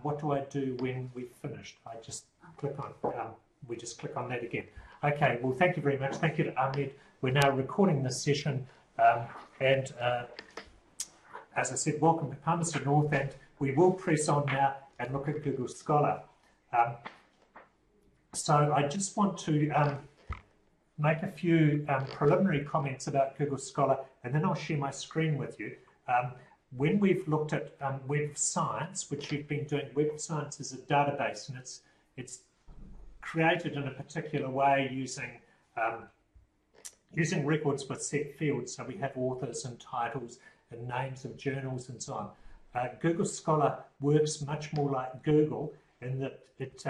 what do I do when we've finished? I just click on, we just click on that again. Okay, well, thank you very much. Thank you to Ahmed. We're now recording this session, and as I said, welcome to Palmerston North, and we will press on now and look at Google Scholar. So I just want to make a few preliminary comments about Google Scholar, and then I'll share my screen with you. When we've looked at Web of Science, which you've been doing, Web of Science is a database, and it's created in a particular way using using records with set fields. So we have authors and titles and names of journals and so on. Google Scholar works much more like Google in that it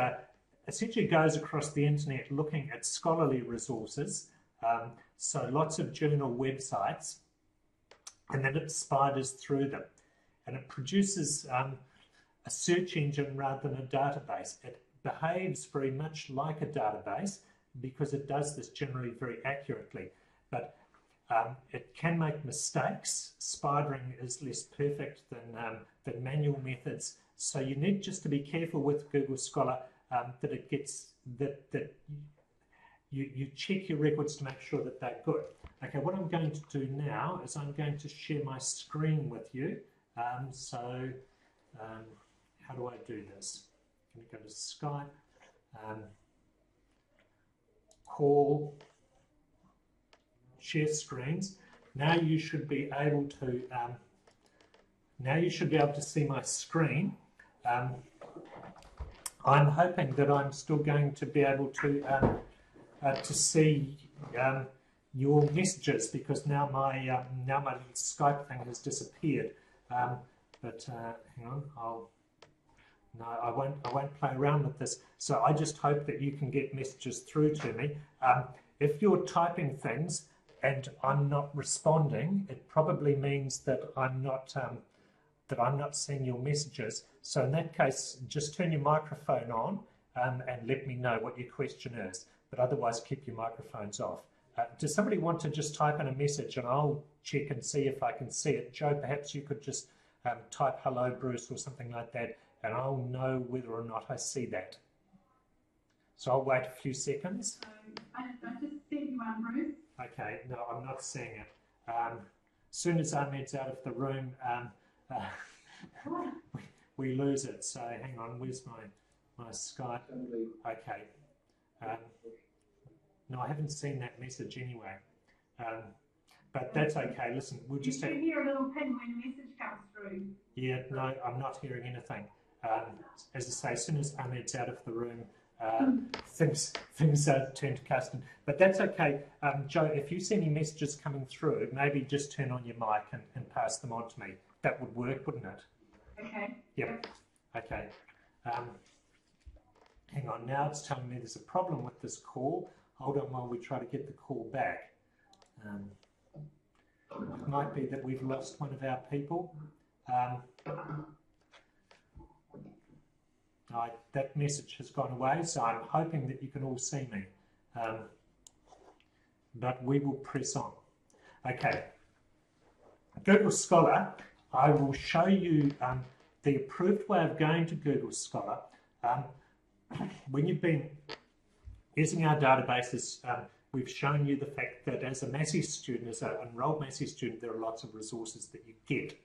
essentially goes across the internet looking at scholarly resources, so lots of journal websites, and then it spiders through them, and it produces a search engine rather than a database. It behaves very much like a database because it does this generally very accurately, but it can make mistakes. Spidering is less perfect than manual methods, so you need just to be careful with Google Scholar that it gets that you check your records to make sure that they're good. Okay, what I'm going to do now is I'm going to share my screen with you. How do I do this? I'm going to go to Skype, call, share screens. Now you should be able to. Now you should be able to see my screen. I'm hoping that I'm still going to be able to see your messages, because now my little Skype thing has disappeared. But hang on, I won't play around with this. So I just hope that you can get messages through to me. If you're typing things and I'm not responding, it probably means that I'm not seeing your messages. So in that case, just turn your microphone on and let me know what your question is. But otherwise, keep your microphones off. Does somebody want to just type in a message and I'll check and see if I can see it? Joe, perhaps you could just type hello, Bruce, or something like that, and I'll know whether or not I see that. So I'll wait a few seconds. I just sent you one, Bruce. Okay, no, I'm not seeing it. As soon as Ahmed's out of the room, we lose it. So hang on, where's my Skype? Okay. No, I haven't seen that message anyway. But that's okay. Listen, we'll just have... You hear a little ping when a message comes through. Yeah, no, I'm not hearing anything. As I say, as soon as Ahmed's out of the room, things turn to custom. But that's okay. Joe, if you see any messages coming through, maybe just turn on your mic and pass them on to me. That would work, wouldn't it? Okay. Yep. Okay. Hang on, now it's telling me there's a problem with this call. Hold on while we try to get the call back. It might be that we've lost one of our people. That message has gone away, so I'm hoping that you can all see me. But we will press on. Okay. Google Scholar, I will show you the approved way of going to Google Scholar. When you've been using our databases, we've shown you the fact that as a Massey student, as an enrolled Massey student, there are lots of resources that you get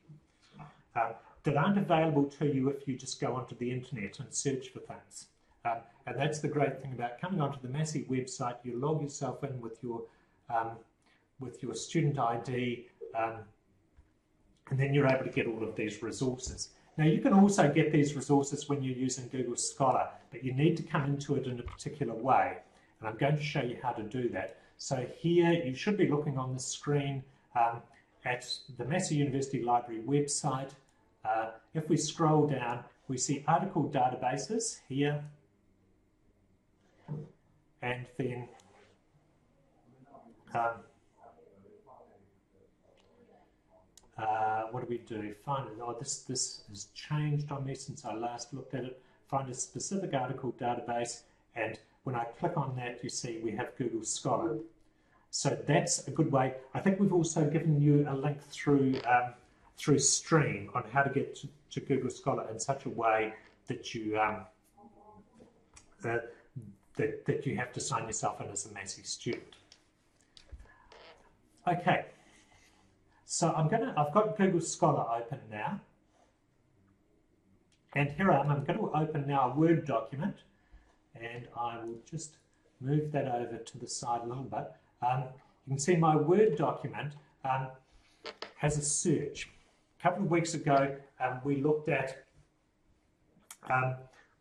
that aren't available to you if you just go onto the internet and search for things. And that's the great thing about coming onto the Massey website. You log yourself in with your student ID, and then you're able to get all of these resources. Now, you can also get these resources when you're using Google Scholar, but you need to come into it in a particular way. And I'm going to show you how to do that. So here, you should be looking on the screen at the Massey University Library website. If we scroll down, we see article databases here. And then what do we do? Find it. Oh, this has changed on me since I last looked at it. Find a specific article database, and when I click on that, you see we have Google Scholar. So that's a good way. I think we've also given you a link through through Stream on how to get to Google Scholar in such a way that you that you have to sign yourself in as a Massey student. Okay, so I've got Google Scholar open now, and here I am. I'm going to open now a Word document, and I will just move that over to the side a little bit. You can see my Word document has a search. A couple of weeks ago, we looked at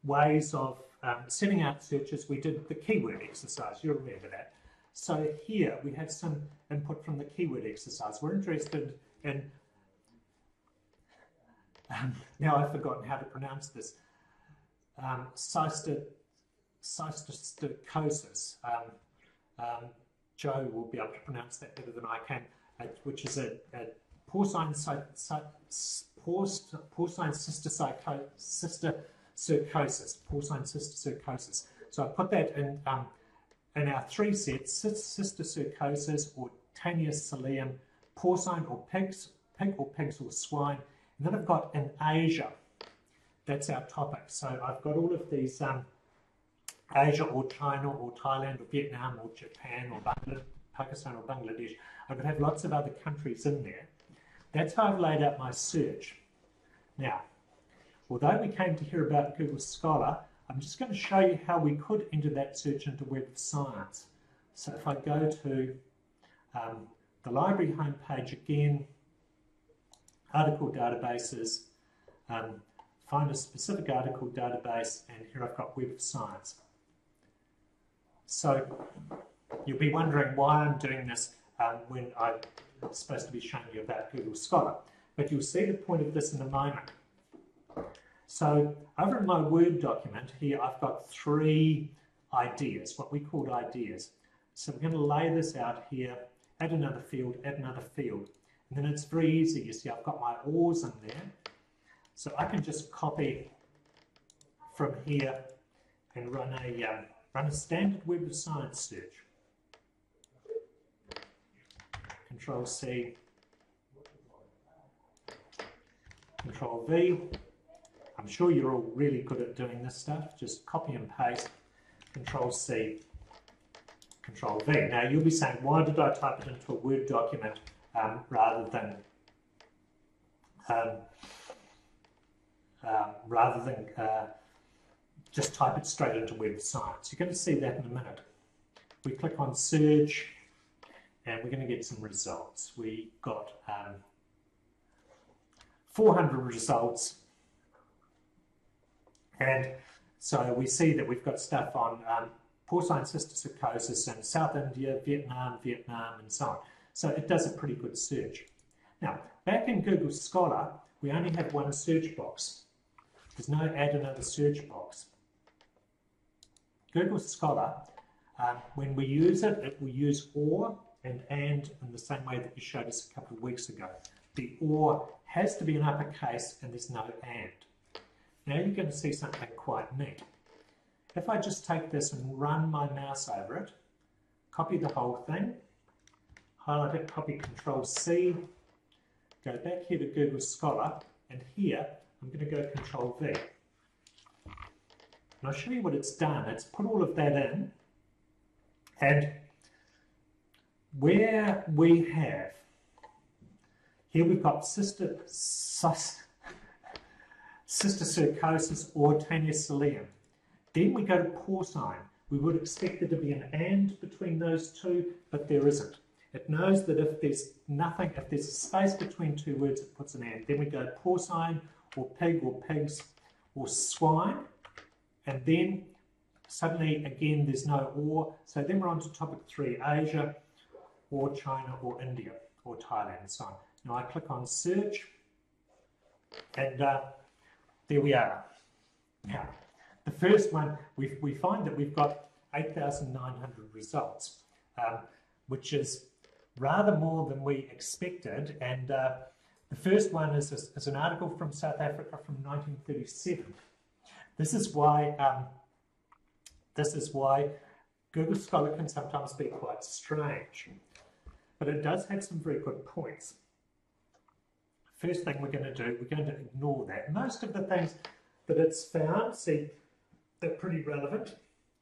ways of setting out searches. We did the keyword exercise. You'll remember that. So here we have some input from the keyword exercise. We're interested in, now I've forgotten how to pronounce this, cysticercosis. Joe will be able to pronounce that better than I can, which is a porcine cysticercosis. So I put that in our three sets: cysticercosis or Tanius cilium, porcine or pigs, pig or pigs or swine. And then I've got in Asia. That's our topic. So I've got all of these Asia or China or Thailand or Vietnam or Japan or Pakistan or Bangladesh. I could have lots of other countries in there. That's how I've laid out my search. Now, although we came to hear about Google Scholar, I'm just going to show you how we could enter that search into Web of Science. So if I go to the library homepage again, article databases, find a specific article database, and here I've got Web of Science. So you'll be wondering why I'm doing this when I'm supposed to be showing you about Google Scholar. But you'll see the point of this in a moment. So over in my Word document here, I've got three ideas, what we called ideas. So we're going to lay this out here, add another field, add another field. And then it's very easy. You see, I've got my ors in there. So I can just copy from here and run a standard Web of Science search. Control C, Control V. I'm sure you're all really good at doing this stuff. Just copy and paste, Control C, Control V. Now you'll be saying, why did I type it into a Word document rather than just type it straight into Web of Science? You're going to see that in a minute. We click on Search, and we're going to get some results. We got 400 results, and so we see that we've got stuff on porcine cysticercosis in South India, Vietnam, and so on. So it does a pretty good search. Now, back in Google Scholar, we only have one search box. There's no add another search box. Google Scholar, when we use it, it will use or and in the same way that you showed us a couple of weeks ago. The or has to be in uppercase and there's no and. Now you're going to see something quite neat. If I just take this and run my mouse over it, copy the whole thing, highlight it, copy Control C, go back here to Google Scholar, and here I'm going to go Control V. And I'll show you what it's done. It's put all of that in, and where we have, here we've got cysticercosis or Tanius cilium. Then we go to porcine. We would expect there to be an and between those two, but there isn't. It knows that if there's nothing, if there's a space between two words, it puts an and. Then we go porcine or pig or pigs or swine, and then suddenly again there's no or. So then we're on to topic 3, Asia or China or India or Thailand and so on. Now I click on search, and there we are. Now, the first one, we find that we've got 8,900 results, which is rather more than we expected. And the first one is an article from South Africa from 1937. This is why Google Scholar can sometimes be quite strange, but it does have some very good points. First thing we're going to do, we're going to ignore that. Most of the things that it's found, see, they're pretty relevant.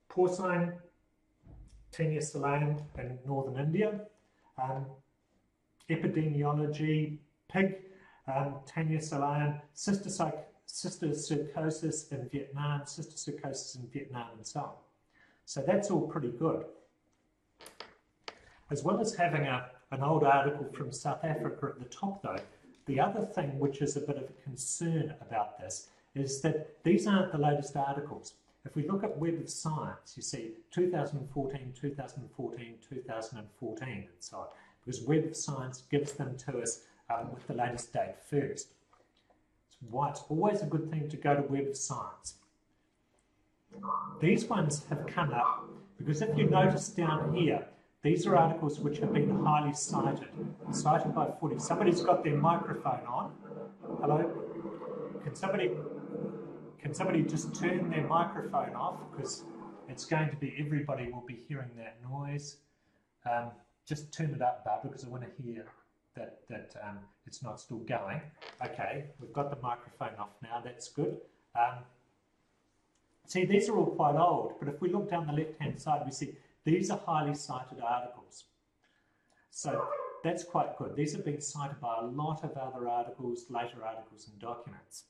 Porcine, Tenia salaam in northern India. Epidemiology, pig, Tenia salaam, cysticercosis in Vietnam, cysticercosis in Vietnam, and so on. So that's all pretty good. As well as having an old article from South Africa at the top, though, the other thing which is a bit of a concern about this is that these aren't the latest articles. If we look at Web of Science, you see 2014, 2014, 2014, and so on, because Web of Science gives them to us with the latest date first. That's why it's always a good thing to go to Web of Science. These ones have come up because if you notice down here, these are articles which have been highly cited by 40. Somebody's got their microphone on. Hello? Can somebody just turn their microphone off, because it's going to be, everybody will be hearing that noise. Just turn it up, Barbara, because I want to hear that it's not still going. Okay, we've got the microphone off now, that's good. See, these are all quite old, but if we look down the left-hand side, we see these are highly cited articles. So that's quite good. These have been cited by a lot of other articles, later articles and documents.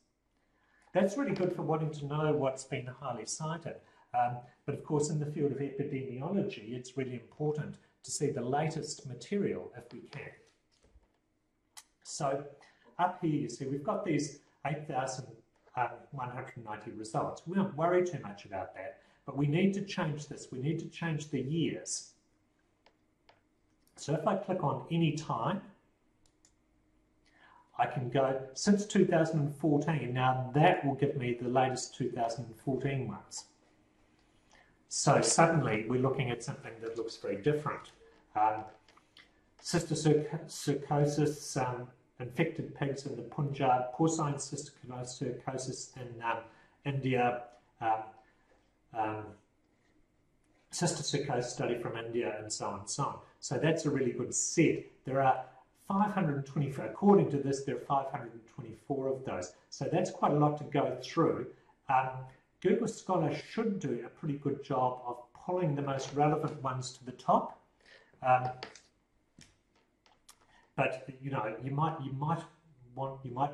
That's really good for wanting to know what's been highly cited. But of course, in the field of epidemiology, it's really important to see the latest material if we can. So up here, you see, we've got these 8,190 results. We don't worry too much about that, but we need to change this. We need to change the years. So if I click on any time, I can go since 2014. Now that will give me the latest 2014 ones. So suddenly we're looking at something that looks very different. Cysticercosis, infected pigs in the Punjab, porcine cysticercosis in India, cysticercosis study from India, and so on and so on. So that's a really good set. There are 524, according to this, there are 524 of those. So that's quite a lot to go through. Google Scholar should do a pretty good job of pulling the most relevant ones to the top. But you know, you might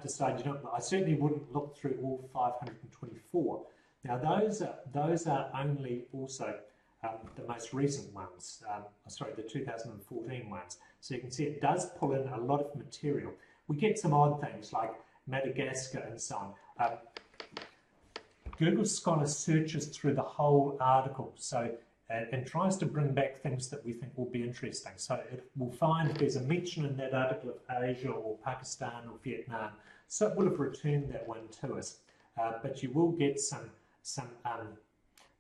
decide, you know, I certainly wouldn't look through all 524. Now those are only also the most recent ones. Sorry, the 2014 ones. So you can see it does pull in a lot of material. We get some odd things like Madagascar and so on. Google Scholar searches through the whole article, so and tries to bring back things that we think will be interesting. So it will find if there's a mention in that article of Asia or Pakistan or Vietnam, so it will have returned that one to us. But you will get some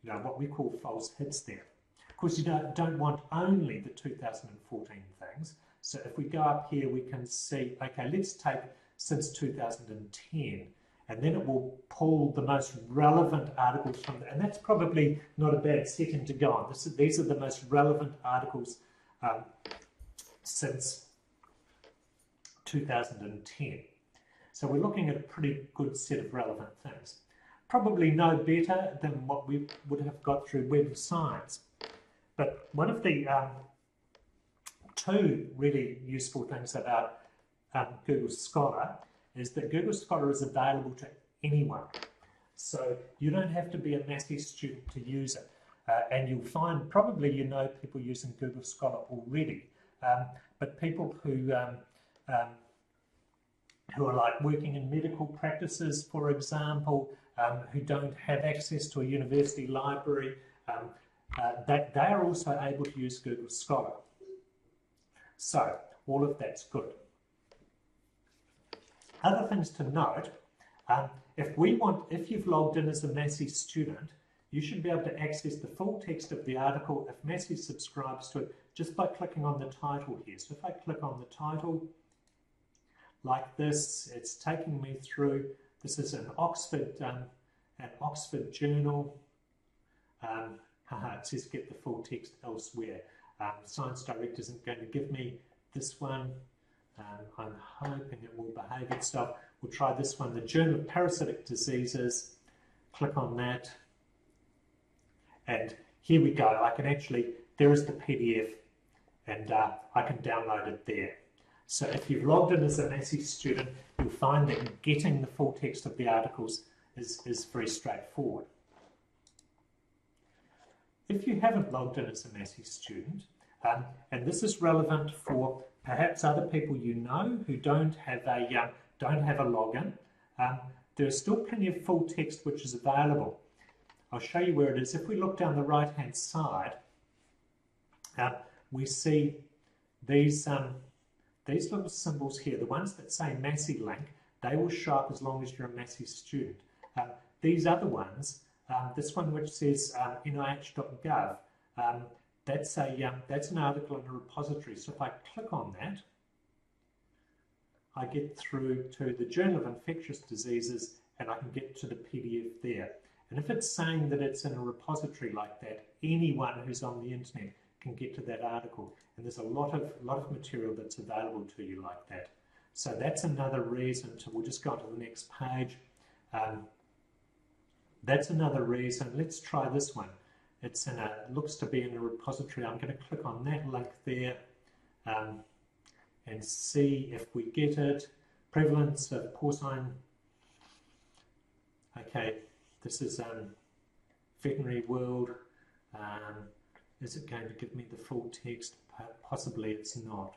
you know, what we call false hits there. Of course, you don't want only the 2014 things. So if we go up here, we can see, okay, let's take since 2010. And then it will pull the most relevant articles from there. And that's probably not a bad setting to go on. These are the most relevant articles since 2010. So we're looking at a pretty good set of relevant things. Probably no better than what we would have got through Web of Science. But one of the two really useful things about Google Scholar is that Google Scholar is available to anyone. So you don't have to be a Massey student to use it. And you'll find, probably you know people using Google Scholar already, but people who are like working in medical practices, for example, who don't have access to a university library, that they are also able to use Google Scholar. So all of that's good. Other things to note, if you've logged in as a Massey student, you should be able to access the full text of the article if Massey subscribes to it just by clicking on the title here. So if I click on the title like this, it's taking me through. This is an Oxford journal. It says get the full text elsewhere. Science Direct isn't going to give me this one. I'm hoping it will behave itself. We'll try this one, the Journal of Parasitic Diseases. click on that, and here we go. I can actually, there is the PDF, and I can download it there. So if you've logged in as a Massey student, you'll find that getting the full text of the articles is very straightforward. If you haven't logged in as a Massey student, and this is relevant for perhaps other people you know who don't have a login, there is still plenty of full text which is available. I'll show you where it is. If we look down the right hand side, we see these little symbols here, the ones that say Massey link, they will show up as long as you're a Massey student. These other ones, this one which says nih.gov, that's an article in a repository. So if I click on that, I get through to the Journal of Infectious Diseases, and I can get to the PDF there. And if it's saying that it's in a repository like that, anyone who's on the internet can get to that article. And there's a lot of material that's available to you like that. So that's another reason to, we'll just go on to the next page. That's another reason. Let's try this one. It's in a, looks to be in a repository. I'm going to click on that link there and see if we get it. Prevalence of porcine. Okay, this is Veterinary World. Is it going to give me the full text? Possibly it's not.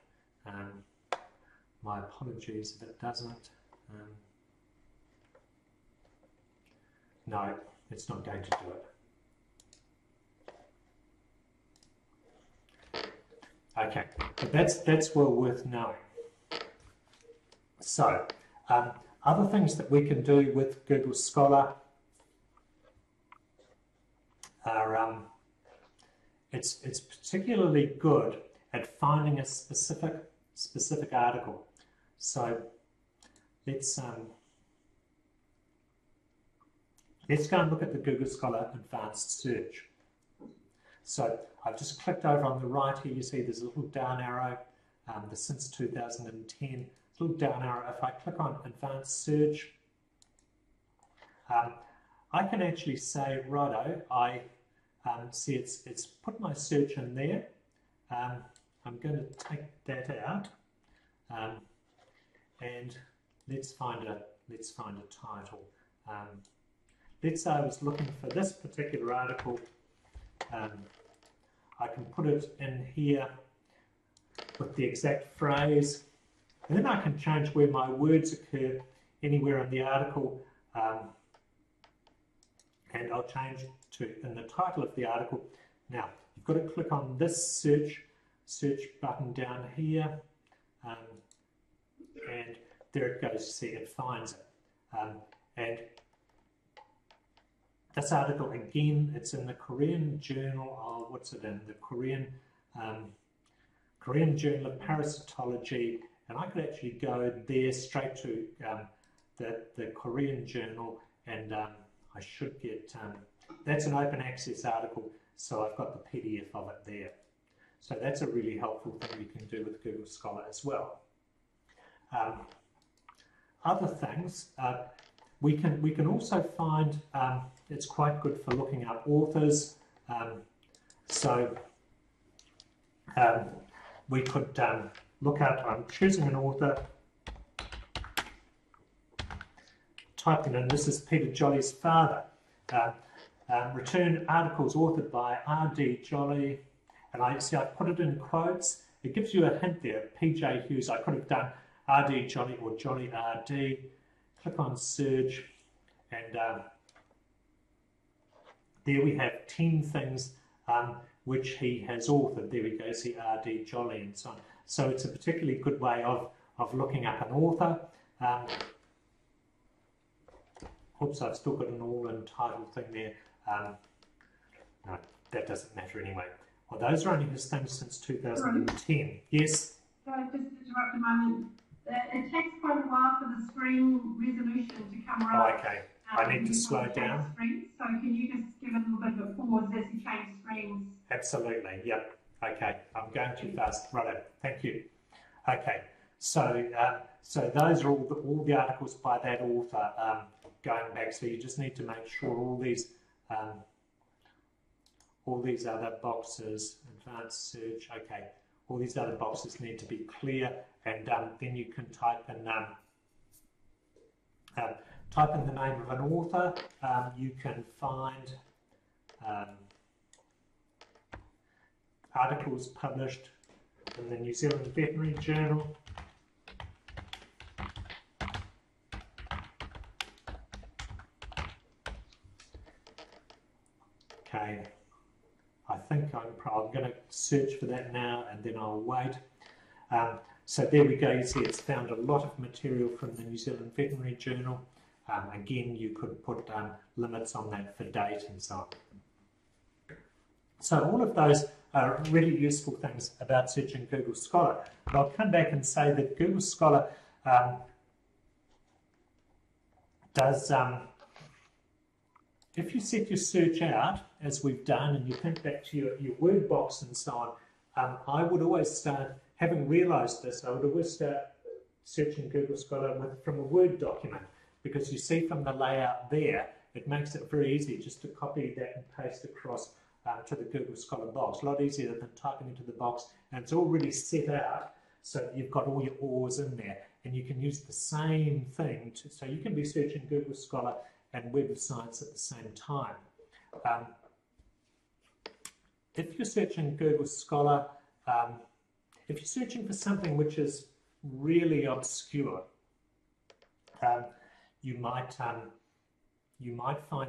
My apologies if it doesn't. No, it's not going to do it. Okay, but that's well worth knowing. So, other things that we can do with Google Scholar are it's particularly good at finding a specific article. So let's go and look at the Google Scholar Advanced Search. So I've just clicked over on the right here. You see there's a little down arrow, the since 2010, little down arrow. If I click on Advanced Search, I can actually say, righto, I see it's put my search in there. I'm going to take that out, and let's find a title. Let's say I was looking for this particular article. I can put it in here with the exact phrase, and then I can change where my words occur anywhere in the article, and I'll change to in the title of the article. Now you've got to click on this search button down here, and there it goes. See, it finds it, and this article again, it's in the Korean Journal of, what's it in? The Korean Journal of Parasitology, and I could actually go there straight to the Korean Journal, and I should get, that's an open access article, so I've got the PDF of it there. So that's a really helpful thing you can do with Google Scholar as well. Other things, we can also find, it's quite good for looking up authors. So we could look up, I'm choosing an author, typing in, this is Peter Jolly's father. Return articles authored by R.D. Jolly, and I put it in quotes. It gives you a hint there, P.J. Hughes. I could have done R.D. Jolly or Jolly R.D. Click on search, and there we have 10 things which he has authored. There we go, see R.D. Jolly and so on. So it's a particularly good way of looking up an author. Oops, I've still got an all-in title thing there. No, that doesn't matter anyway. Well, those are only his things since 2010. Yes? So just to interrupt a moment, it takes quite a while for the screen resolution to come right. Oh, okay. I need to slow down. Screen. So can you just give it a little bit of a pause as you change screens? Absolutely, yep. Okay, I'm going too fast. Righto, thank you. Okay, so so those are all the articles by that author. going back. So you just need to make sure all these other boxes, advanced search, okay, all these other boxes need to be clear, and then you can type in the name of an author. You can find articles published in the New Zealand Veterinary Journal. Okay, I think I'm going to search for that now, and then I'll wait. So there we go. You see it's found a lot of material from the New Zealand Veterinary Journal. Again, you could put limits on that for date and so on. So all of those are really useful things about searching Google Scholar. But I'll come back and say that Google Scholar does, if you set your search out, as we've done, and you think back to your word box and so on, I would always start, having realised this, I would always start searching Google Scholar from a Word document, because you see from the layout there, it makes it very easy just to copy that and paste across to the Google Scholar box. A lot easier than typing into the box, and it's already set out so that you've got all your ORs in there, and you can use the same thing. So you can be searching Google Scholar and Web of Science at the same time. If you're searching Google Scholar, if you're searching for something which is really obscure, you might find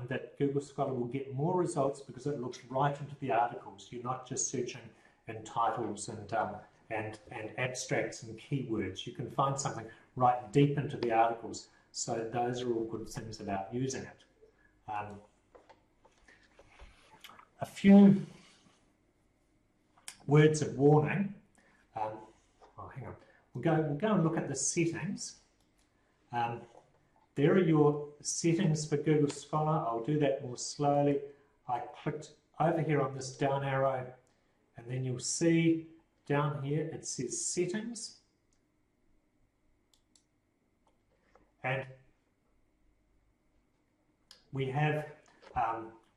that Google Scholar will get more results because it looks right into the articles. You're not just searching in titles and abstracts and keywords. You can find something right deep into the articles. So those are all good things about using it. A few words of warning. Hang on. We'll go and look at the settings. There are your settings for Google Scholar. I'll do that more slowly. I clicked over here on this down arrow, and then you'll see down here it says settings. And we have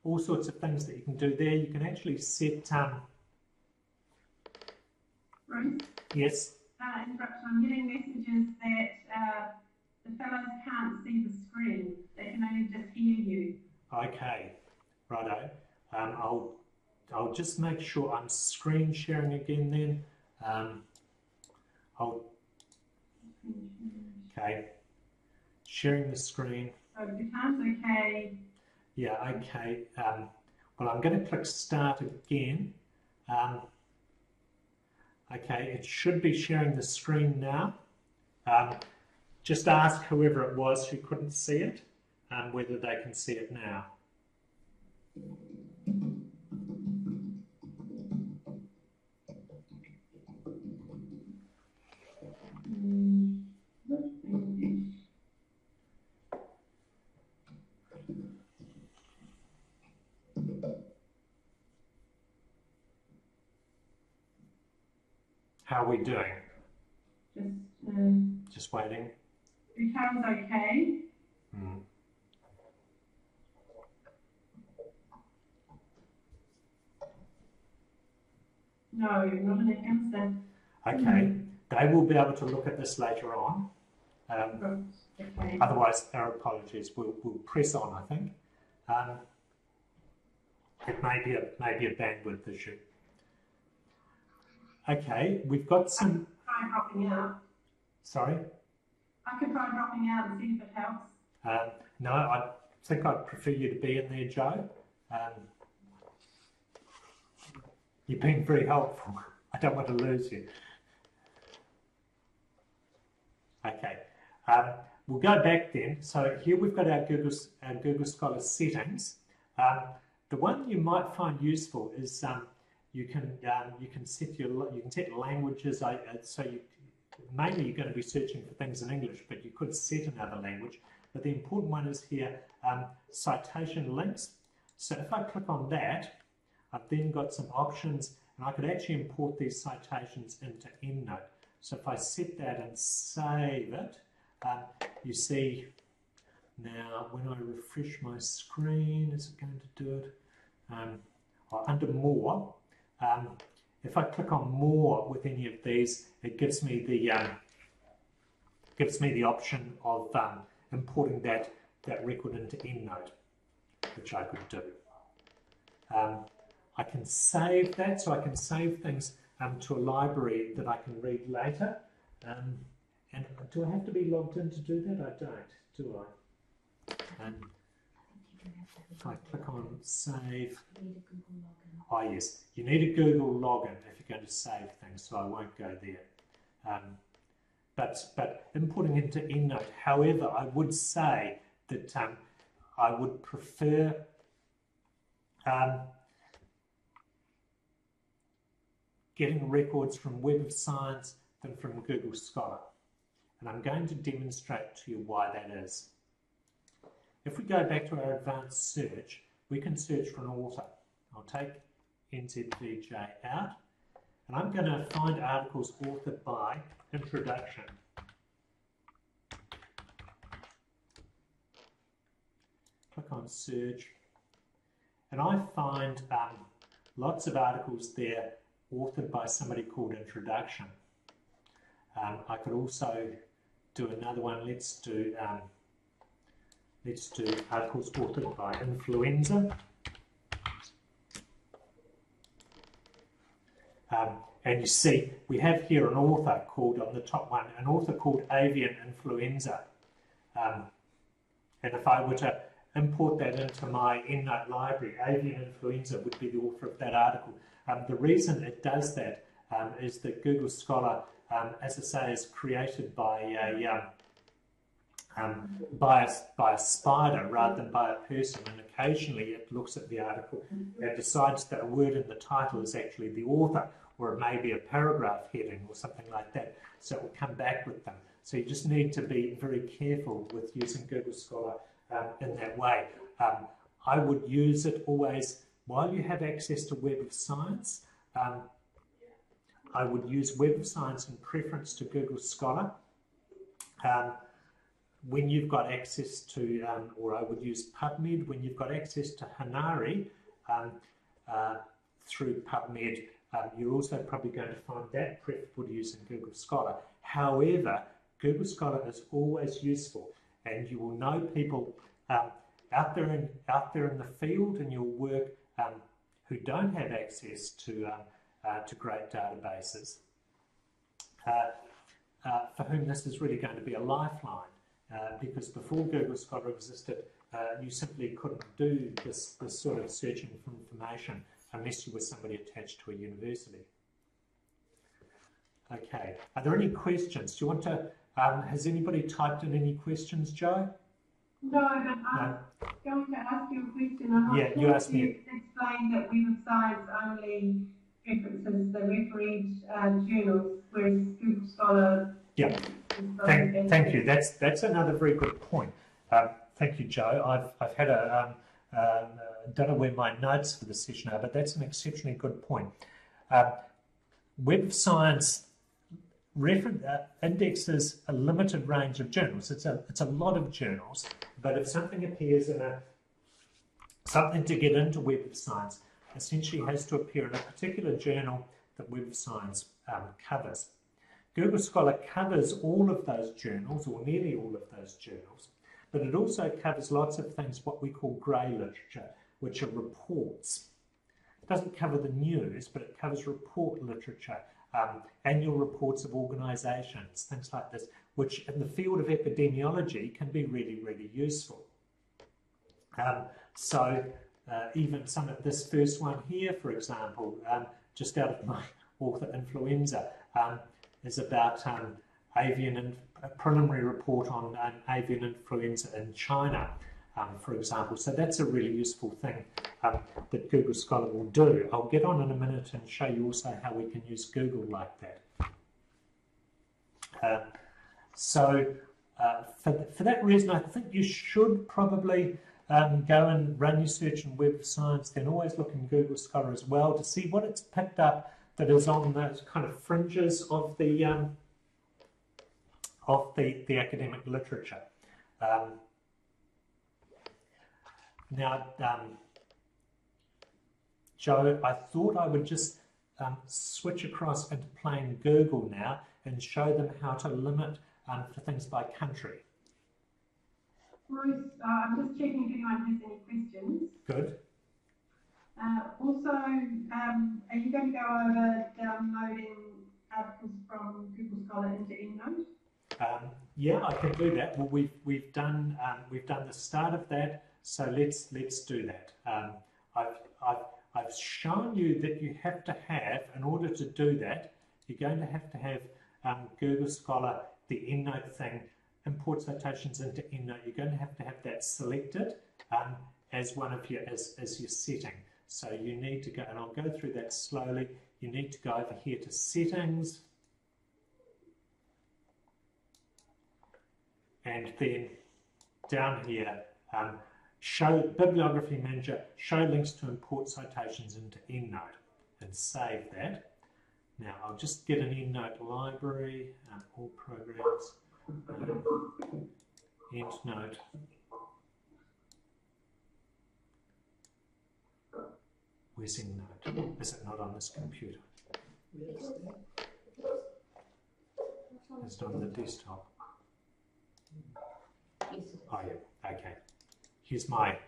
all sorts of things that you can do there. You can actually set... Bruce? Yes? Interruption. I'm getting messages that the fellows can't see the screen. They can only just hear you. Okay, righto. I'll just make sure I'm screen sharing again then. Okay, sharing the screen. So the time's okay. Yeah, okay. Well, I'm going to click start again. Okay, it should be sharing the screen now. Just ask whoever it was who couldn't see it, whether they can see it now. How are we doing? Just waiting. The time's okay. No, you're not an answer. Okay, they will be able to look at this later on. Okay. Otherwise, our apologies. We'll press on, I think. It may be a bandwidth issue. Okay, we've got some... Try dropping out. Sorry? I could try dropping out and see if it helps. No, I think I'd prefer you to be in there, Joe. You've been very helpful. I don't want to lose you. Okay, we'll go back then. So here we've got our Google Scholar settings. The one you might find useful is you can set languages. Mainly you're going to be searching for things in English, but you could set another language. But the important one is here, citation links. So if I click on that, I've then got some options, and I could actually import these citations into EndNote. So if I set that and save it, you see Now, when I refresh my screen, is it going to do it? Under More, if I click on More with any of these, it gives me the option of importing that record into EndNote, which I could do. I can save that, so I can save things to a library that I can read later. And do I have to be logged in to do that? I don't, do I? If I click on Save, oh yes, you need a Google login if you're going to save things, so I won't go there. But importing into EndNote, however, I would say that I would prefer getting records from Web of Science than from Google Scholar. And I'm going to demonstrate to you why that is. If we go back to our advanced search, we can search for an author. I'll take NZVJ out, and I'm going to find articles authored by Introduction. Click on Search, and I find lots of articles there authored by somebody called Introduction. I could also do another one. Let's do articles authored by Influenza. And you see, we have here an author called, on the top one, an author called Avian Influenza. And if I were to import that into my EndNote library, Avian Influenza would be the author of that article. The reason it does that is that Google Scholar, as I say, is created by a spider rather than by a person, and occasionally it looks at the article and decides that a word in the title is actually the author, or it may be a paragraph heading or something like that, so it will come back with them. So you just need to be very careful with using Google Scholar in that way. I would use it always while you have access to Web of Science. I would use Web of Science in preference to Google Scholar. When you've got access to, or I would use PubMed, when you've got access to Hanari through PubMed, you're also probably going to find that preferable to use in Google Scholar. However, Google Scholar is always useful, and you will know people out there in the field in your work who don't have access to great databases, for whom this is really going to be a lifeline. Because before Google Scholar existed, you simply couldn't do this sort of searching for information unless you were somebody attached to a university. Okay, are there any questions? Do you want to, has anybody typed in any questions, Joe? No, but I'm going to ask you a question. I'm not sure you asked me. You explained that Web of Science only references the refereed journals, whereas Google Scholar... Yeah. Thank you. That's another very good point. Thank you, Joe. I've had don't know where my notes for the session are, but that's an exceptionally good point. Web of Science indexes a limited range of journals. It's a lot of journals, but if something appears in something to get into Web of Science, essentially has to appear in a particular journal that Web of Science covers. Google Scholar covers all of those journals, or nearly all of those journals, but it also covers lots of things, what we call grey literature, which are reports. It doesn't cover the news, but it covers report literature, annual reports of organisations, things like this, which in the field of epidemiology can be really, really useful. Even some of this first one here, for example, just out of my author Influenza, is about a preliminary report on avian influenza in China, for example. So that's a really useful thing that Google Scholar will do. I'll get on in a minute and show you also how we can use Google like that. For that reason, I think you should probably go and run your search in Web of Science, then always look in Google Scholar as well to see what it's picked up that is on those kind of fringes of the academic literature. Now, Joe, I thought I would just switch across into plain Google now and show them how to limit for things by country. Bruce, I'm just checking if anyone has any questions. Good. Also, are you going to go over downloading articles from Google Scholar into EndNote? Yeah, I can do that. Well, we've done the start of that, so let's do that. I've shown you that you have to have, in order to do that, you're going to have Google Scholar, the EndNote thing, import citations into EndNote. You're going to have that selected as one of your as your setting. So you need to go, and I'll go through that slowly. You need to go over here to settings, and then down here, show bibliography manager, show links to import citations into EndNote, and save that. Now I'll just get an EndNote library, all programs, EndNote. Where's EndNote? Is it not on this computer? It's not on the desktop. Oh yeah, okay. Here's my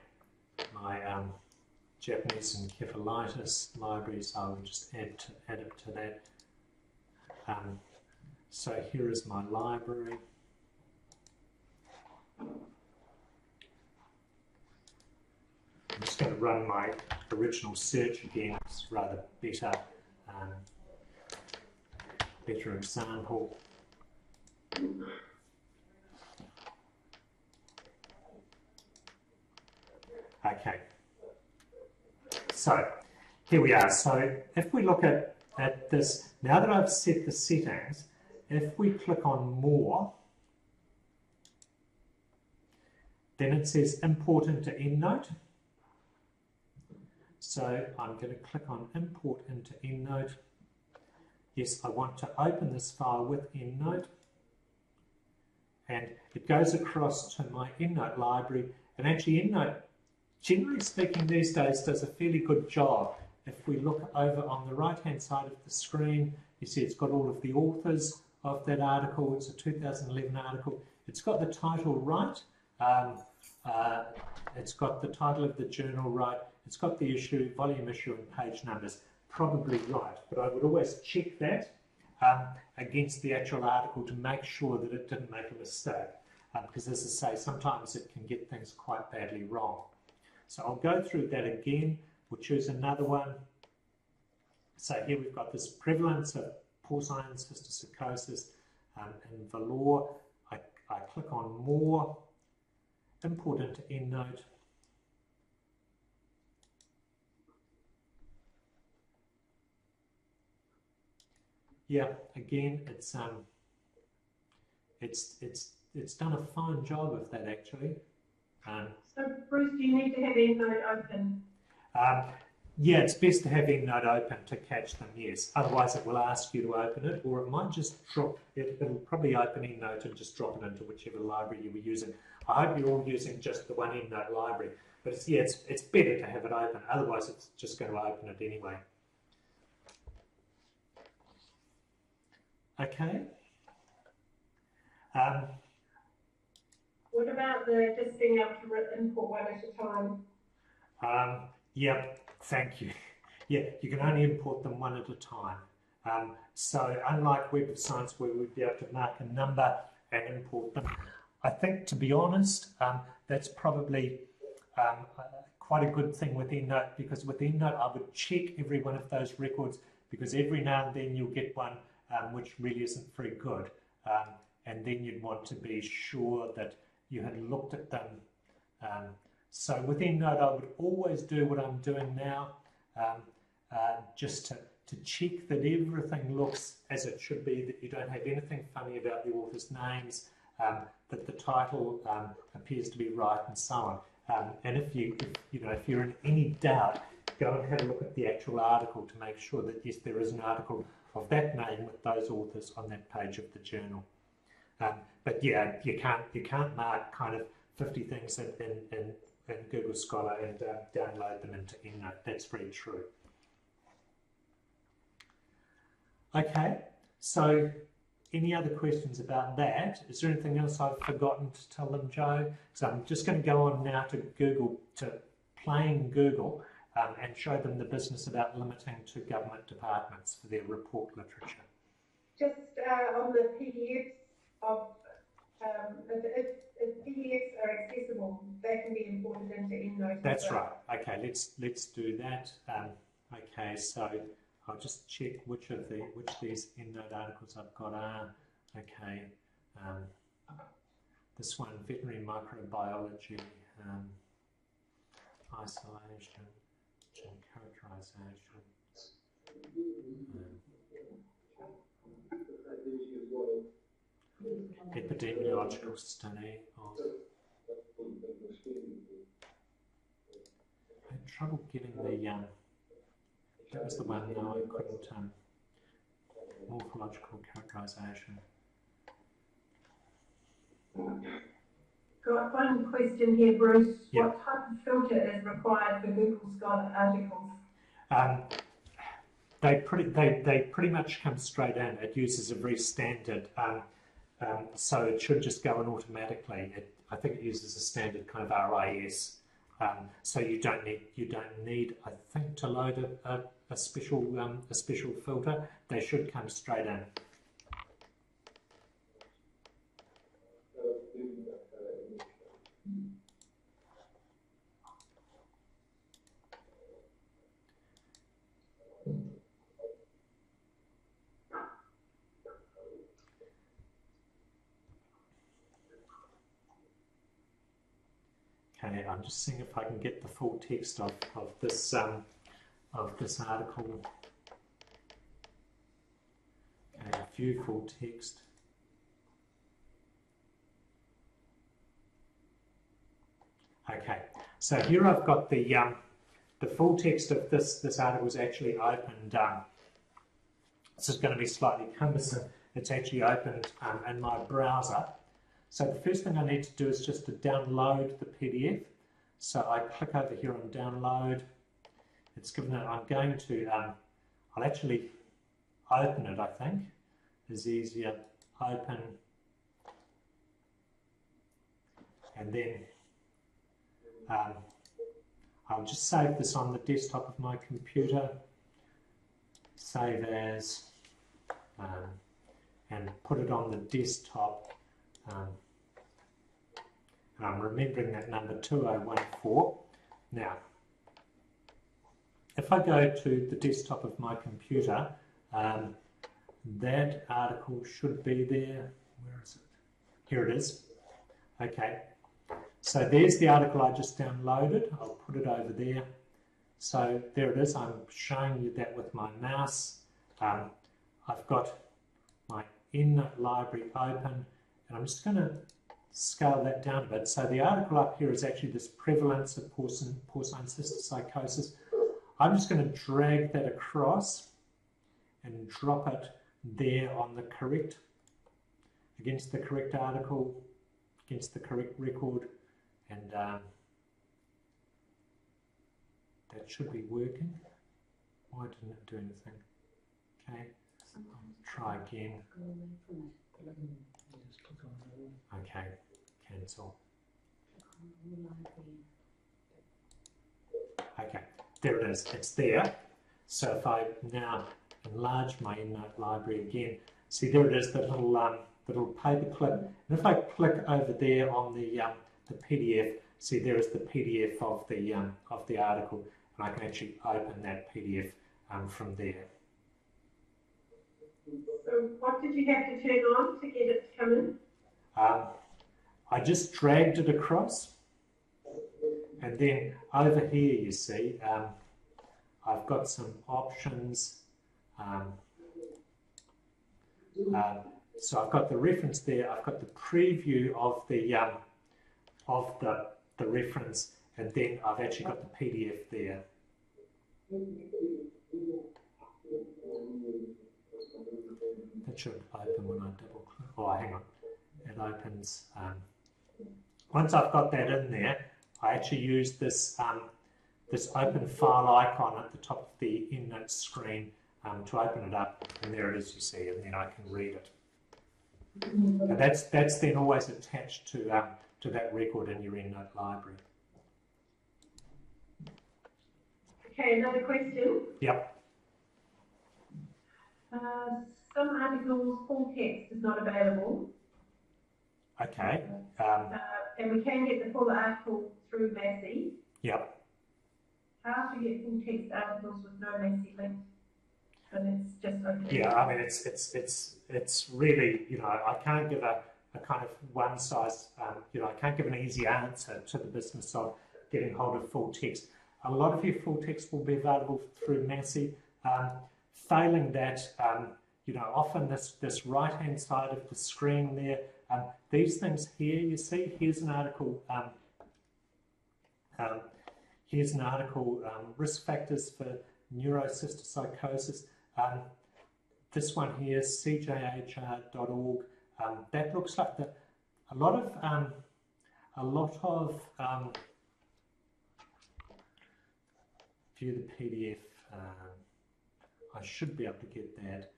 Japanese encephalitis library, so I will just add it to that. So here is my library. I'm just going to run my original search again. It's rather better example. Okay, so here we are. So if we look at this, now that I've set the settings, if we click on More, then it says Import into EndNote. So I'm going to click on Import into EndNote. Yes, I want to open this file with EndNote. And it goes across to my EndNote library. And actually EndNote, generally speaking these days, does a fairly good job. If we look over on the right-hand side of the screen, you see it's got all of the authors of that article. It's a 2011 article. It's got the title right. It's got the title of the journal right. It's got the issue, volume issue, and page numbers probably right. But I would always check that against the actual article to make sure that it didn't make a mistake. Because as I say, sometimes it can get things quite badly wrong. So I'll go through that again. We'll choose another one. So here we've got this prevalence of porcine cysticercosis and velour. I click on More, Import into EndNote. Yeah, again, it's done a fine job of that actually. So Bruce, do you need to have EndNote open? Yeah, it's best to have EndNote open to catch them, yes. Otherwise it will ask you to open it, or it might just drop it. It'll probably open EndNote and just drop it into whichever library you were using. I hope you're all using just the one EndNote library. But it's better to have it open, otherwise it's just going to open it anyway. Okay. What about the just being able to import one at a time? Yeah, thank you. Yeah, you can only import them one at a time. So unlike Web of Science where we'd be able to mark a number and import them, I think, to be honest, that's probably quite a good thing with EndNote, because with EndNote I would check every one of those records, because every now and then you'll get one which really isn't very good. And then you'd want to be sure that you had looked at them. So with EndNote I would always do what I'm doing now, just to check that everything looks as it should be, that you don't have anything funny about the author's names, that the title appears to be right, and so on. And if you're in any doubt, go and have a look at the actual article to make sure that yes, there is an article of that name with those authors on that page of the journal. But yeah, you can't mark kind of 50 things Google Scholar and download them into EndNote. That's very true. Okay, so any other questions about that? Is there anything else I've forgotten to tell them, Joe? So I'm just going to go on now to Google, to plain Google, and show them the business about limiting to government departments for their report literature. Just on the PDFs of, if PDFs are accessible, they can be imported into EndNote. That's right. Okay, let's do that. Okay, so I'll just check which these EndNote articles I've got are. Okay, this one, veterinary microbiology, isolation and characterization. Epidemiological study of. I had trouble getting the that was the one. No, I couldn't. Morphological characterization. Got one question here, Bruce. Yep. What type of filter is required for Google Scholar articles? They pretty much come straight in. It uses a very standard, so it should just go in automatically. I think it uses a standard kind of RIS, so you don't need I think to load a special filter. They should come straight in. Okay, I'm just seeing if I can get the full text of this article. Okay, view full text. Okay, so here I've got the full text of this article is actually opened. This is going to be slightly cumbersome. It's actually opened in my browser. So the first thing I need to do is just to download the PDF. So I click over here on download. It's given it, I'm going to, I'll actually open it, I think, is easier. Open. And then I'll just save this on the desktop of my computer. Save as, and put it on the desktop. I'm remembering that number 2014. Now, if I go to the desktop of my computer, that article should be there. Where is it? Here it is. Okay. So there's the article I just downloaded. I'll put it over there. So there it is. I'm showing you that with my mouse. I've got my EndNote library open. And I'm just going to scale that down a bit. So the article up here is actually this prevalence of porcine cysticercosis. I'm just going to drag that across and drop it there on the correct, against the correct article, against the correct record, and that should be working. Why didn't it do anything? Okay, I'll try again. Okay, cancel. Okay, there it is, it's there. So if I now enlarge my EndNote library again, see there it is, the little paper clip. And if I click over there on the PDF, see there is the PDF of the article, and I can actually open that PDF from there. So what did you have to turn on to get it to come in? I just dragged it across, and then over here you see I've got some options. So I've got the reference there. I've got the preview of the reference, and then I've actually got the PDF there. That should open when I double click. Oh, hang on. It opens. Once I've got that in there, I actually use this this open file icon at the top of the EndNote screen to open it up, and there it is, you see, and then I can read it. And that's then always attached to that record in your EndNote library. Okay, another question. Yep. Some articles, full text is not available. Okay. And we can get the full article through Massey. Yep. How to get full text articles with no Massey link? And it's just okay. Yeah, I mean, it's really, you know, I can't give a kind of one size, you know, I can't give an easy answer to the business of getting hold of full text. A lot of your full text will be available through Massey. Failing that, you know, often this right-hand side of the screen there, these things here, you see, here's an article, risk factors for neurocysticercosis. This one here, cjhr.org. That looks like a lot of view the PDF. I should be able to get that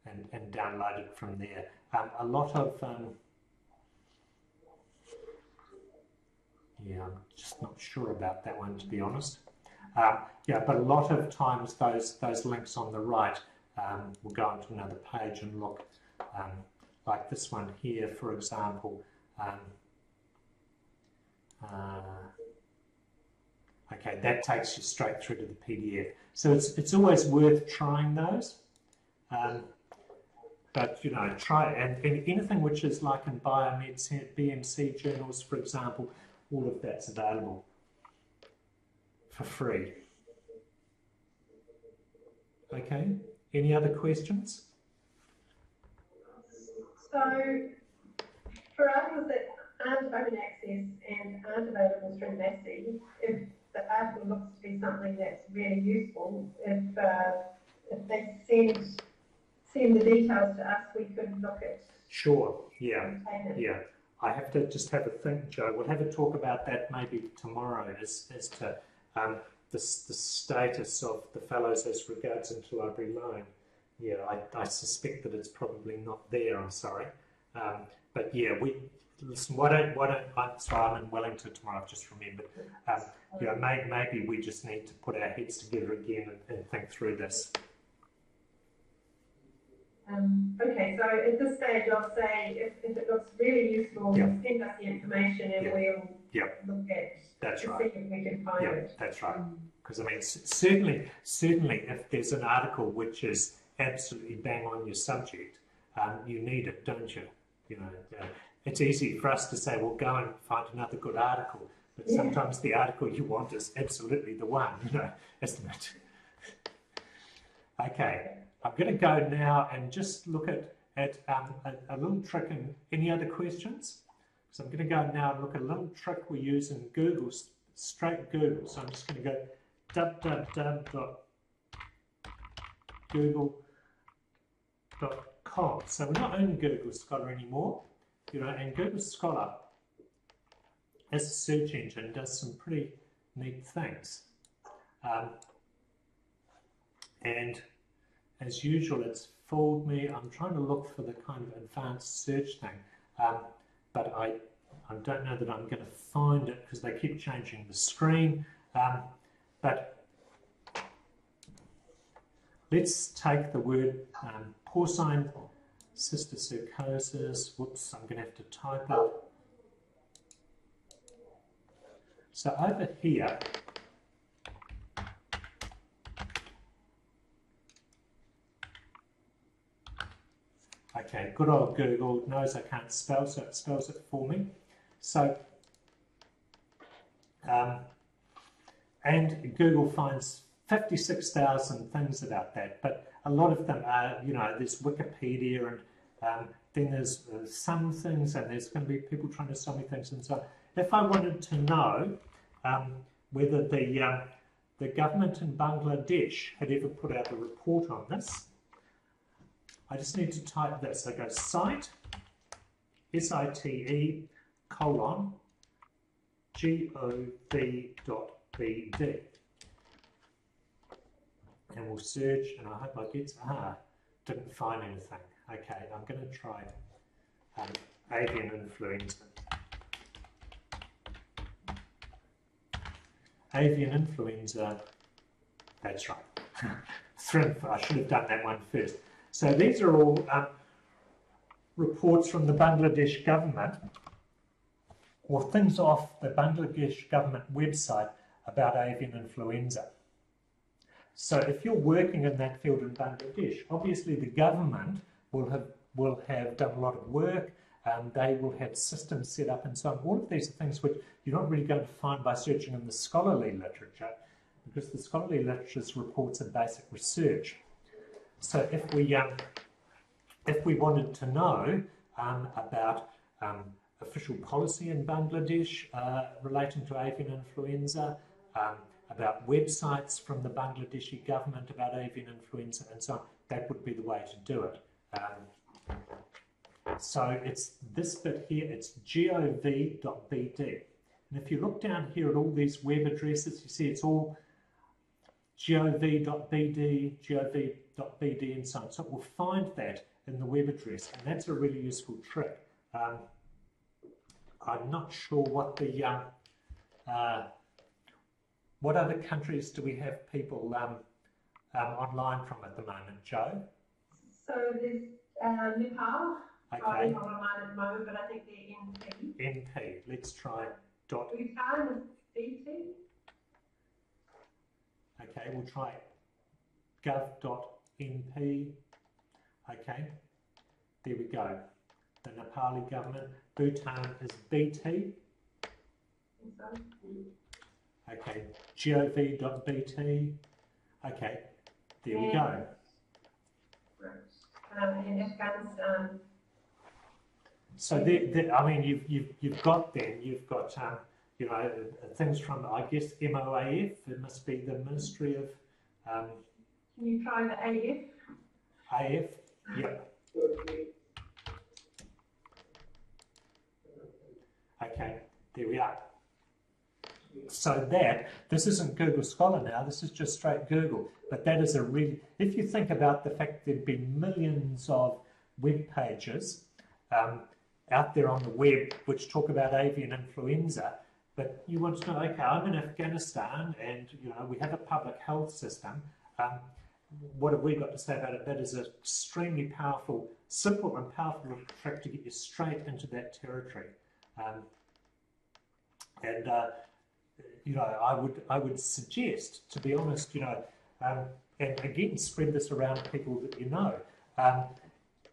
and download it from there. A lot of yeah, I'm just not sure about that one, to be honest. Yeah, but a lot of times those links on the right will go onto another page and look like this one here, for example. Okay, that takes you straight through to the PDF. So it's always worth trying those. But, you know, try and anything which is like in biomed, BMC journals, for example, all of that's available for free. Okay, any other questions? So, for articles that aren't open access and aren't available through Massey, if the article looks to be something that's really useful, if they send the details to us, we could look at. Sure. Yeah. Yeah. I have to just have a think, Joe. We'll have a talk about that maybe tomorrow as to the status of the fellows as regards interlibrary loan. Yeah, I suspect that it's probably not there. I'm sorry, but yeah, listen. Why don't I'm in Wellington tomorrow. I've just remembered. You know, maybe we just need to put our heads together again and think through this. Okay, so at this stage, I'll say if it looks really useful, send us the information and we'll look at That's to right. see if we can find it. That's right. Because I mean, certainly, if there's an article which is absolutely bang on your subject, you need it, don't you? You know, it's easy for us to say, well, go and find another good article, but sometimes the article you want is absolutely the one, you know, isn't it? Okay. I'm going to go now and just look at a little trick. And any other questions? So I'm going to go now and look at a little trick we use in Google, straight Google. So I'm just going to go www.google.com. So we're not in Google Scholar anymore, you know, and Google Scholar as a search engine does some pretty neat things. And as usual, it's fooled me. I'm trying to look for the kind of advanced search thing, but I don't know that I'm going to find it because they keep changing the screen. But let's take the word porcine cysticercosis. Whoops, I'm going to have to type it. So over here, okay, good old Google knows I can't spell, so it spells it for me. So, and Google finds 56,000 things about that, but a lot of them are, you know, there's Wikipedia and then there's some things, and there's going to be people trying to sell me things and so on. If I wanted to know whether the government in Bangladesh had ever put out a report on this, I just need to type this. I go site, SITE, gov.bd. And we'll search, and I hope I get, didn't find anything. Okay, I'm going to try avian influenza. Avian influenza, that's right. I should have done that one first. So these are all reports from the Bangladesh government, or things off the Bangladesh government website about avian influenza. So if you're working in that field in Bangladesh, obviously the government will have done a lot of work. They will have systems set up and so on. All of these are things which you're not really going to find by searching in the scholarly literature, because the scholarly literature's reports are basic research. So if we wanted to know about official policy in Bangladesh relating to avian influenza, about websites from the Bangladeshi government about avian influenza and so on, that would be the way to do it. So it's this bit here, it's gov.bd. And if you look down here at all these web addresses, you see it's all gov.bd, gov.bd and so on. So we'll find that in the web address, and that's a really useful trick. I'm not sure what the what other countries do we have people online from at the moment, Joe? So there's Nepal. Okay. Not online at the moment, but I think they're NP. NP. Let's try dot. Bhutan is BT. Okay, we'll try gov.np. Okay, there we go. The Nepali government. Bhutan is BT. Okay, gov.bt. Okay, there we go. In Afghanistan. So I mean, you've got you know, things from, I guess, MOAF. It must be the Ministry of. Can you try the AF? AF, yep. Okay, there we are. So this isn't Google Scholar now, this is just straight Google. But that is a really, if you think about the fact there've been millions of web pages out there on the web which talk about avian influenza, but you want to know, okay, I'm in Afghanistan and you know we have a public health system. What have we got to say about it? That is an extremely powerful, simple and powerful little trick to get you straight into that territory. You know, I would suggest, to be honest, you know, and again, spread this around people that you know.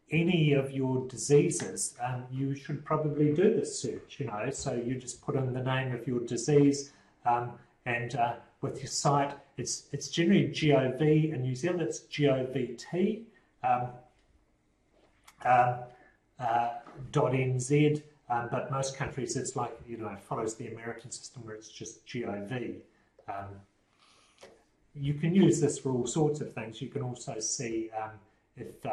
Any of your diseases, you should probably do this search, you know, so you just put in the name of your disease and with your site, it's generally GOV, in New Zealand it's GOVT, .nz, but most countries it's like, you know, it follows the American system where it's just GOV. You can use this for all sorts of things. You can also see if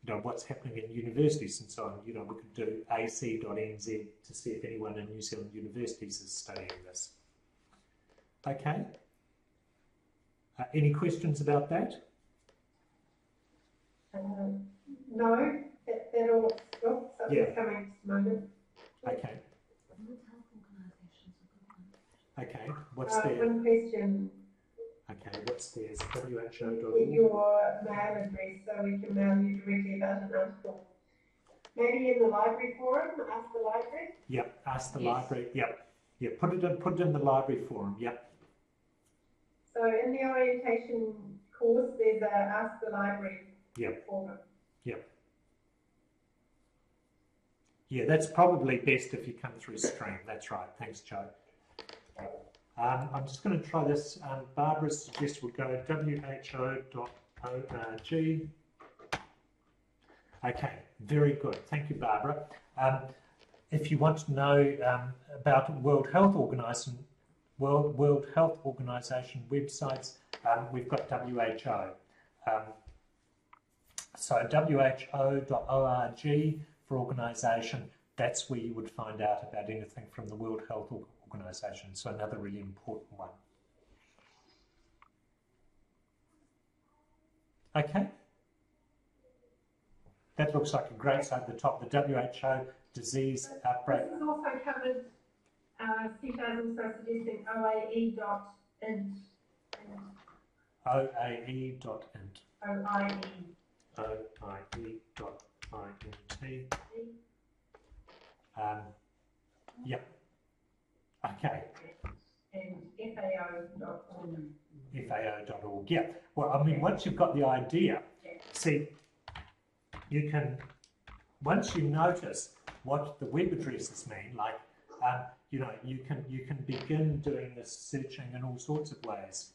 you know what's happening in universities and so on. You know, we could do ac.nz to see if anyone in New Zealand universities is studying this. Okay. Any questions about that? No, that all stopped. Something's coming at the moment. Okay. Okay. What's there? One question. Okay. What's theirs? WHO.org. Your mail address, so we can mail you directly about an article. Maybe in the library forum. Ask the library. Yep. Ask the library. Yep. Yeah. Put it in the library forum. Yep. So in the orientation course, there's a Ask the Library forum. Yep. Yeah, that's probably best if you come through stream. That's right. Thanks, Joe. I'm just going to try this. Barbara suggests we'll go who.org. Okay, very good. Thank you, Barbara. If you want to know about World Health Organization websites, we've got WHO. So who.org for organisation, that's where you would find out about anything from the World Health organisation. So another really important one. Okay. That looks like a great side at the top, the WHO disease outbreak. This is also covered, CETA is also suggesting OAE.int. OAE.int. OIE. OIE.int. Yep. Okay. And FAO.org. FAO.org. Yeah. Well, I mean, once you've got the idea, see, you can, once you notice what the web addresses mean, like, you know, you can begin doing this searching in all sorts of ways.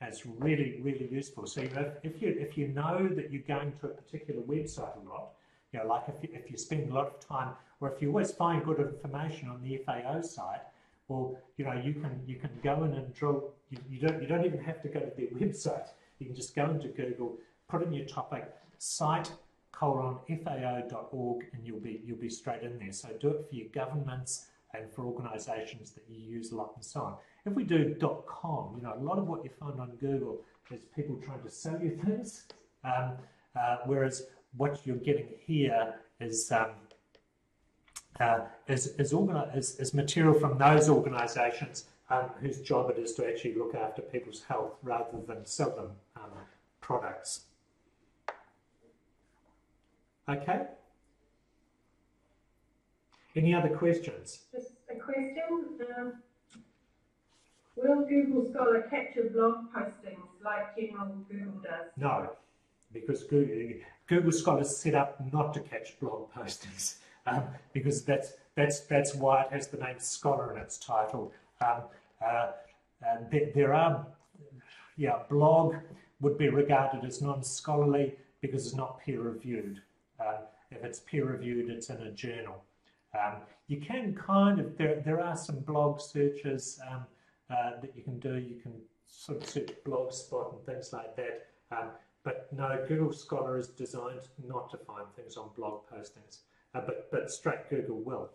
It's really, really useful. So if you know that you're going to a particular website a lot, you know, like if you spend a lot of time, or if you always find good information on the FAO site, well, you know, you can go in and drill. You don't even have to go to their website. You can just go into Google, put in your topic, site:/FAO.org, and you'll be straight in there. So do it for your governments and for organisations that you use a lot and so on. If we do .com, you know, a lot of what you find on Google is people trying to sell you things, whereas what you're getting here is material from those organisations whose job it is to actually look after people's health rather than sell them products. Okay? Any other questions? Just a question. Will Google Scholar capture blog postings like general Google does? No, because Google Scholar is set up not to catch blog postings, because that's why it has the name Scholar in its title. There are, blog would be regarded as non-scholarly because it's not peer-reviewed. If it's peer-reviewed, it's in a journal. You can kind of, there are some blog searches that you can do. You can sort of search Blogspot and things like that. But no, Google Scholar is designed not to find things on blog postings. But straight Google will.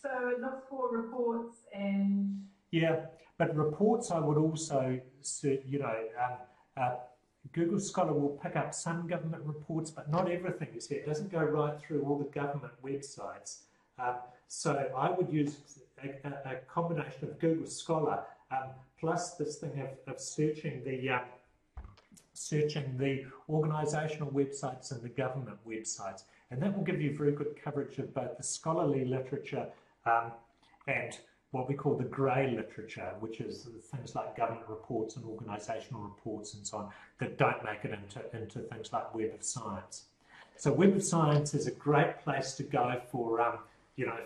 So it looks for reports and... Yeah, but reports I would also, Google Scholar will pick up some government reports, but not everything. You see, it doesn't go right through all the government websites. So I would use a combination of Google Scholar plus this thing of searching the organisational websites and the government websites, and that will give you very good coverage of both the scholarly literature and what we call the grey literature, which is things like government reports and organisational reports and so on that don't make it into things like Web of Science. So Web of Science is a great place to go for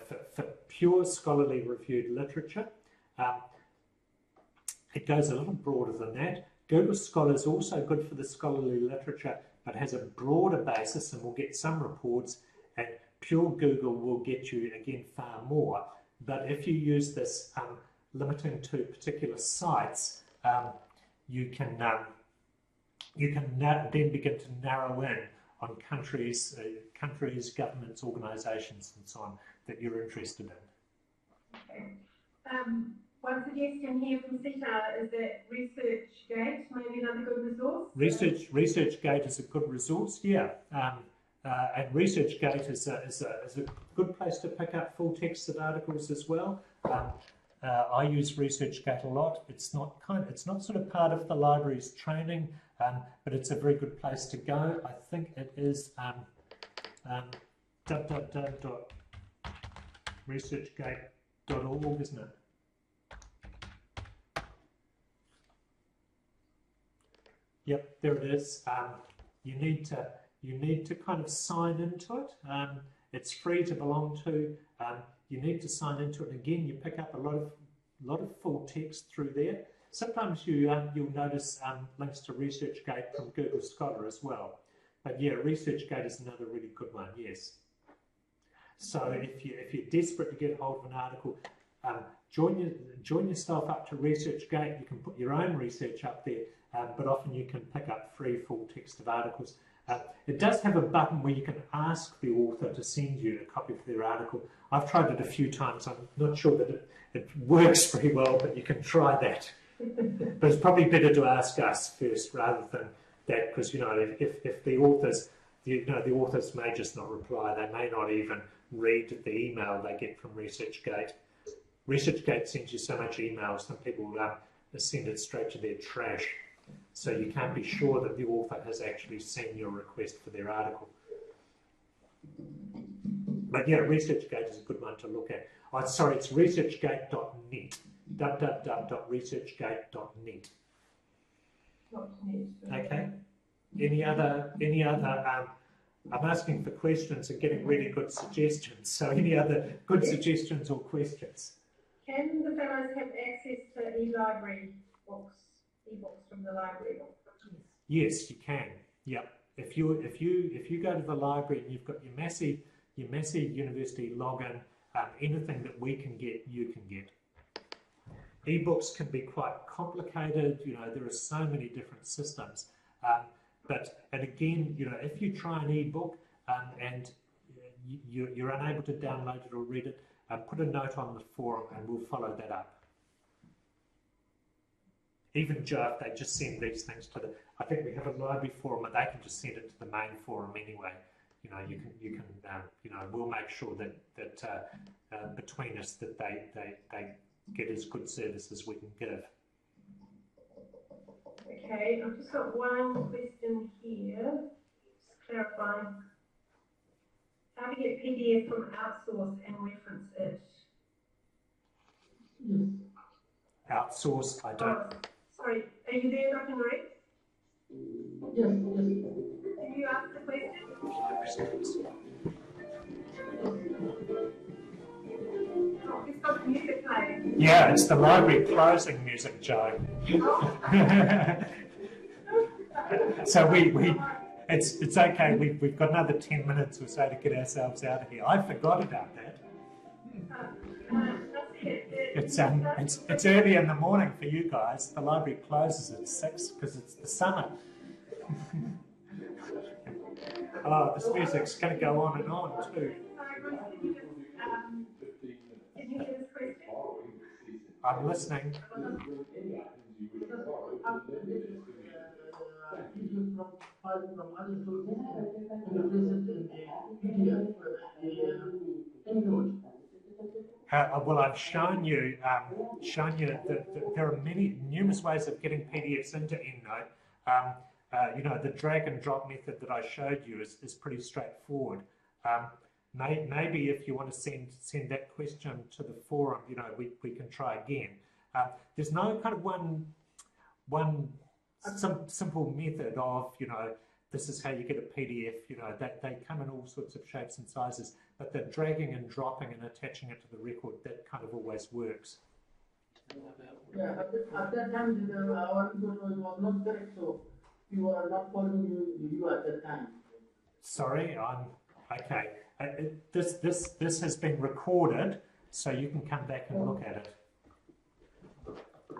for pure scholarly reviewed literature. It goes a little broader than that. Google Scholar is also good for the scholarly literature, but has a broader basis and will get some reports, and pure Google will get you, again, far more. But if you use this limiting to particular sites, you can then begin to narrow in on countries, governments, organisations, and so on that you're interested in. Okay. One suggestion here from CETA is that ResearchGate may be another good resource. ResearchGate is a good resource, yeah. And ResearchGate is a good place to pick up full text of articles as well. I use ResearchGate a lot. It's not sort of part of the library's training, but it's a very good place to go. I think it is www.researchgate.org, isn't it? Yep, there it is. You need to kind of sign into it. It's free to belong to. You need to sign into it. And again, you pick up a lot of full text through there. Sometimes you'll notice links to ResearchGate from Google Scholar as well. But yeah, ResearchGate is another really good one. Yes. So if you're desperate to get hold of an article, join yourself up to ResearchGate. You can put your own research up there, but often you can pick up free full text of articles. It does have a button where you can ask the author to send you a copy of their article. I've tried it a few times. I'm not sure that it works very well, but you can try that. But it's probably better to ask us first rather than that, because if the authors, the authors may just not reply. They may not even read the email they get from ResearchGate. ResearchGate sends you so much emails, some people send it straight to their trash. So you can't be sure that the author has actually seen your request for their article. But yeah, ResearchGate is a good one to look at. Oh, sorry, it's researchgate.net. www.researchgate.net. Okay. Any other? I'm asking for questions and getting really good suggestions. So any other good suggestions or questions? Can the fellows have access to e-library books, e-books from the library? Yes, you can. Yep. If you go to the library and you've got your Massey University login, anything that we can get, you can get. E-books can be quite complicated. There are so many different systems. And again, if you try an e-book and you're unable to download it or read it, put a note on the forum and we'll follow that up. Even Joe, if they just send these things to I think we have a library forum, and they can just send it to the main forum anyway. You can we'll make sure that between us that they get as good service as we can give. Okay, I've just got one question here. Just clarifying. How to get PDF from outsource and reference it? Outsource, I don't. Oh, sorry, are you there, Dr. Marie? Yes. Did you ask the question? Oh, it's got the music playing. Yeah, it's the library closing music, Joe. So it's okay. We've got another 10 minutes or so to get ourselves out of here. I forgot about that. It's early in the morning for you guys. The library closes at 6 because it's the summer. Oh, this music's going to go on and on too. I'm listening. Well, I've shown you that there are numerous ways of getting PDFs into EndNote. The drag and drop method that I showed you is pretty straightforward. Maybe if you want to send that question to the forum, we can try again. There's no kind of some simple method of this is how you get a PDF. They come in all sorts of shapes and sizes, but the dragging and dropping and attaching it to the record, that kind of always works. Yeah, at that time our information was not correct, so we were not following you at that time. Sorry, okay. This has been recorded, so you can come back and look at it.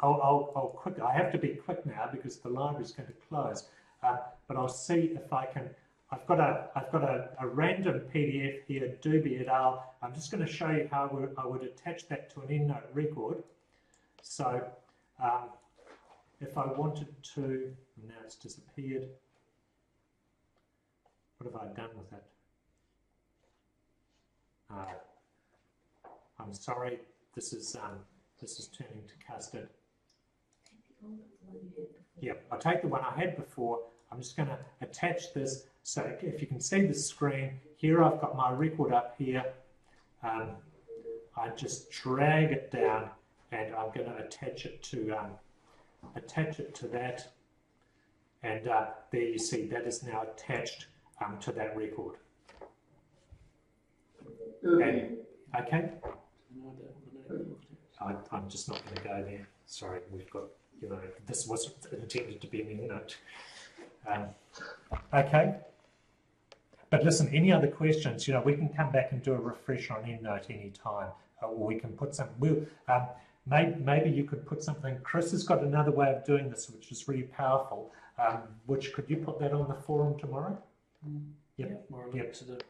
I'll quick. I have to be quick now because the library's going to close. But I'll see if I can. I've got a random PDF here, Doobie et al. I'm just going to show you how I would attach that to an EndNote record. So if I wanted to, now it's disappeared. What have I done with it? I'm sorry. This is turning to custard. Yeah, I'll take the one I had before. I'm just going to attach this. So if you can see the screen, here I've got my record up here. I just drag it down and I'm going to attach it to that. And there you see that is now attached to that record. Okay. Okay? I'm just not going to go there. Sorry, we've got, this wasn't intended to be an EndNote. Okay. But listen, any other questions, we can come back and do a refresh on EndNote any time, or we can put some, maybe you could put something, Chris has got another way of doing this, which is really powerful, which could you put that on the forum tomorrow? Yep. Yeah, more Yep. links to the.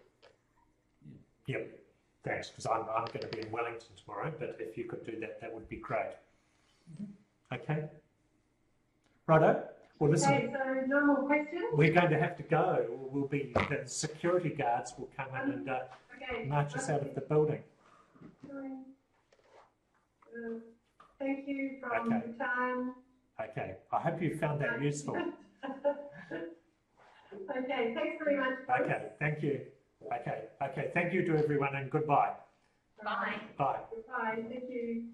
Yep. Thanks, because I'm going to be in Wellington tomorrow, but if you could do that, that would be great. Okay. Righto. Well, listen. Okay, so no more questions? We're going to have to go. The security guards will come in and Okay. march us out of the building. Thank you from Okay. the time. Okay. I hope you found that useful. Okay, thanks very much. Okay. Thank you. Okay. Okay. Thank you to everyone and goodbye. Bye. Bye. Goodbye, thank you.